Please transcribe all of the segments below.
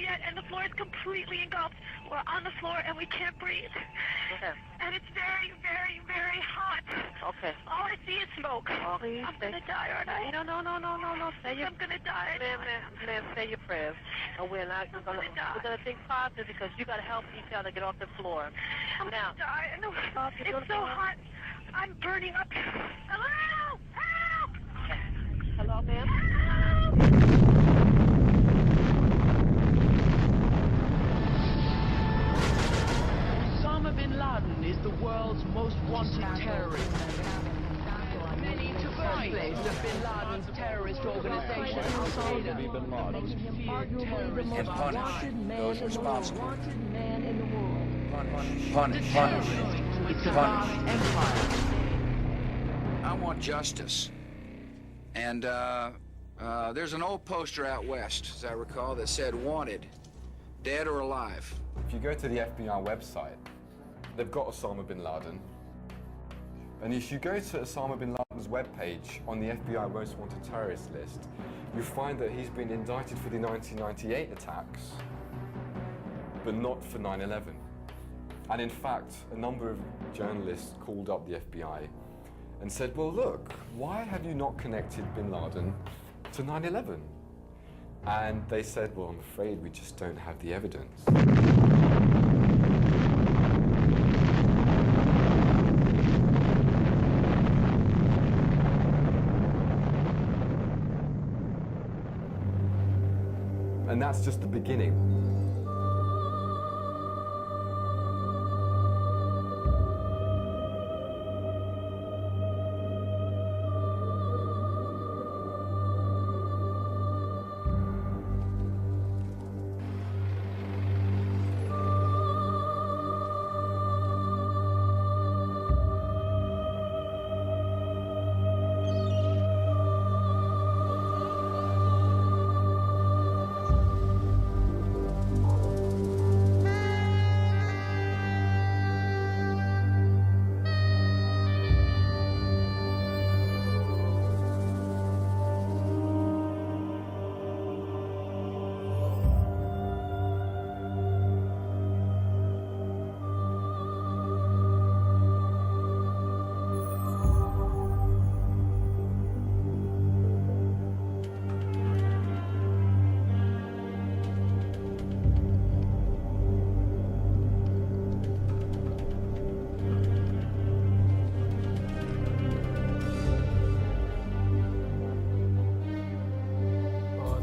yet, and the floor is completely engulfed. We're on the floor, and we can't breathe. Okay. And it's very, very, very hot. Okay. All I see is smoke. Please I'm going to die, aren't I? No. Say your... I'm going to die. Ma'am, say your prayers. And we're gonna think positive because you got to help each other get off the floor. I'm Now, going to die. I know. It's so hot. I'm burning up. Hello! Help! Okay. Hello, ma'am? Osama bin Laden is the world's most wanted terrorist. Many took the place of bin Laden's terrorist organization, Al-Qaeda, making him arguably the most wanted man in the world. Wanted man in the world. Punish. It's a vast empire. I want justice. And there's an old poster out west, as I recall, that said wanted, dead or alive. If you go to the FBI website, they've got Osama bin Laden. And if you go to Osama bin Laden's webpage on the FBI Most Wanted Terrorist list, you find that he's been indicted for the 1998 attacks, but not for 9/11. And in fact, a number of journalists called up the FBI and said, well, look, why have you not connected bin Laden to 9/11? And they said, well, I'm afraid we just don't have the evidence. And that's just the beginning.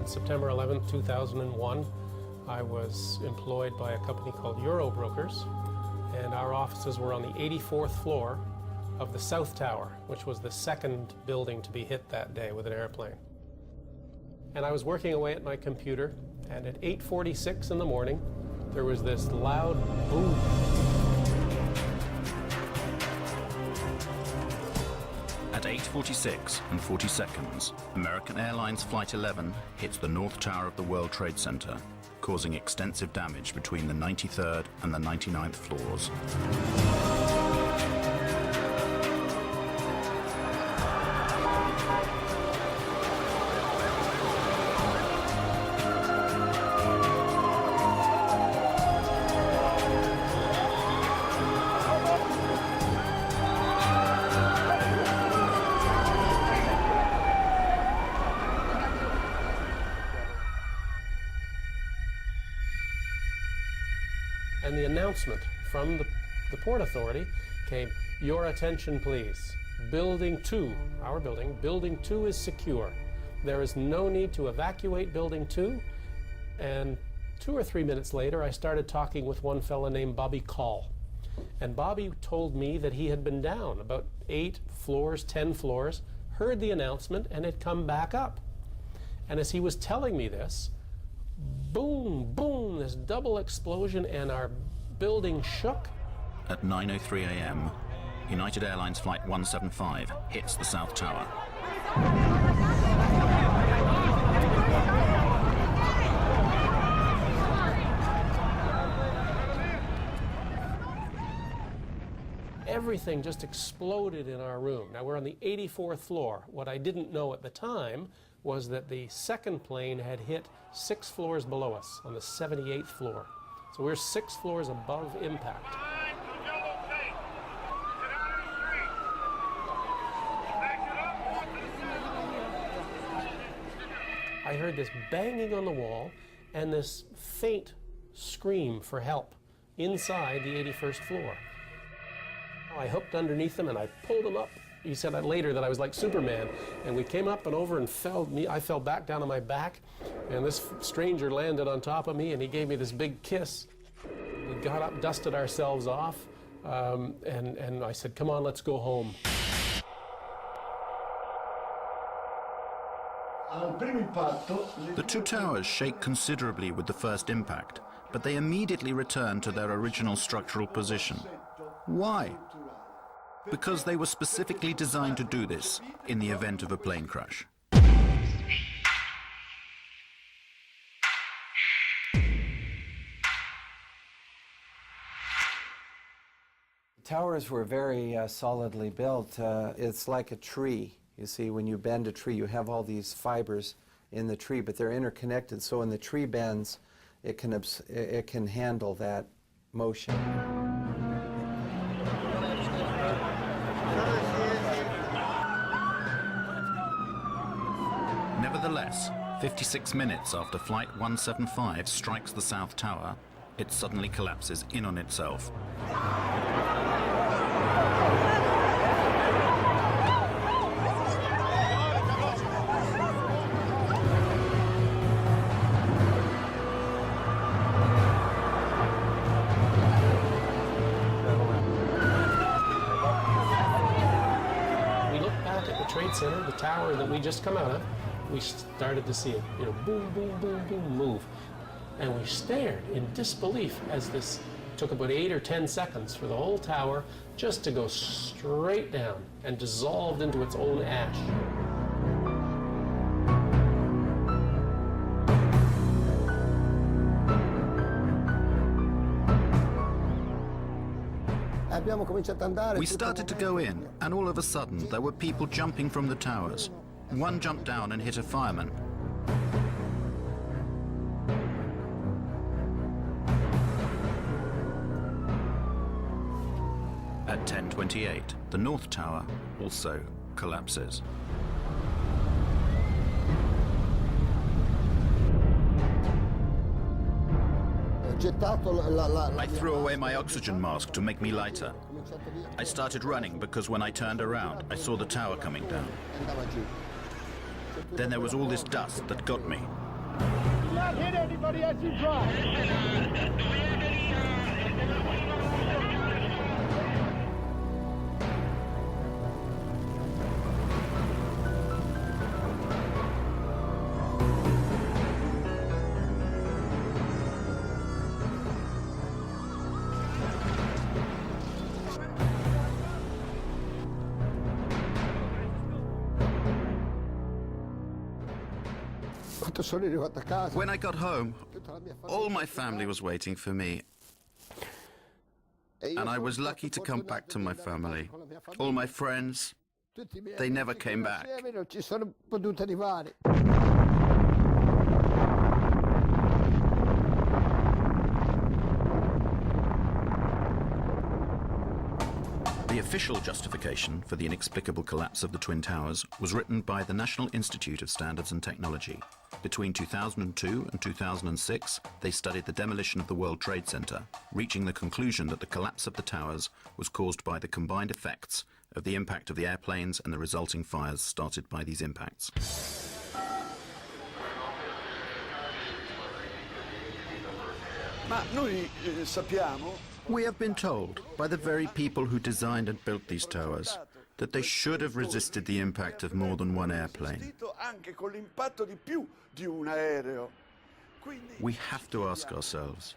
September 11, 2001, I was employed by a company called Eurobrokers, and our offices were on the 84th floor of the South Tower, which was the second building to be hit that day with an airplane. And I was working away at my computer, and at 8:46 in the morning, there was this loud boom. At 8:46 and 40 seconds, American Airlines Flight 11 hits the North Tower of the World Trade Center, causing extensive damage between the 93rd and the 99th floors. And the announcement from the Port Authority came, "Your attention please. Building 2, our building, Building 2 is secure. There is no need to evacuate Building 2. And 2 or 3 minutes later, I started talking with one fellow named Bobby Call. And Bobby told me that he had been down about 8 floors, 10 floors, heard the announcement, and had come back up. And as he was telling me this, boom, boom, this double explosion, and our building shook. At 9:03 a.m., United Airlines Flight 175 hits the South Tower. Everything just exploded in our room. Now, we're on the 84th floor. What I didn't know at the time was that the second plane had hit 6 floors below us on the 78th floor. So we're 6 floors above impact. I heard this banging on the wall and this faint scream for help inside the 81st floor. I hooked underneath him and I pulled him up. He said later that I was like Superman, and we came up and over and I fell back down on my back, and this stranger landed on top of me and he gave me this big kiss. We got up, dusted ourselves off, and I said, come on, let's go home. The two towers shake considerably with the first impact, but they immediately return to their original structural position. Why? Because they were specifically designed to do this in the event of a plane crash. The towers were very solidly built. It's like a tree. You see, when you bend a tree, you have all these fibers in the tree, but they're interconnected. So when the tree bends, it can handle that motion. Nevertheless, 56 minutes after Flight 175 strikes the South Tower, it suddenly collapses in on itself. We looked back at the Trade Center, the tower that we just come out of. We started to see it, boom, boom, boom, boom, move. And we stared in disbelief as this took about 8 or 10 seconds for the whole tower just to go straight down and dissolved into its own ash. We started to go in, and all of a sudden there were people jumping from the towers. One jumped down and hit a fireman. At 10:28, the North Tower also collapses. I threw away my oxygen mask to make me lighter. I started running because when I turned around, I saw the tower coming down. Then there was all this dust that got me. Do not hit anybody as you drive. When I got home, all my family was waiting for me. And I was lucky to come back to my family. All my friends, they never came back. The official justification for the inexplicable collapse of the Twin Towers was written by the National Institute of Standards and Technology. Between 2002 and 2006, they studied the demolition of the World Trade Center, reaching the conclusion that the collapse of the towers was caused by the combined effects of the impact of the airplanes and the resulting fires started by these impacts. We have been told by the very people who designed and built these towers that they should have resisted the impact of more than one airplane. We have to ask ourselves,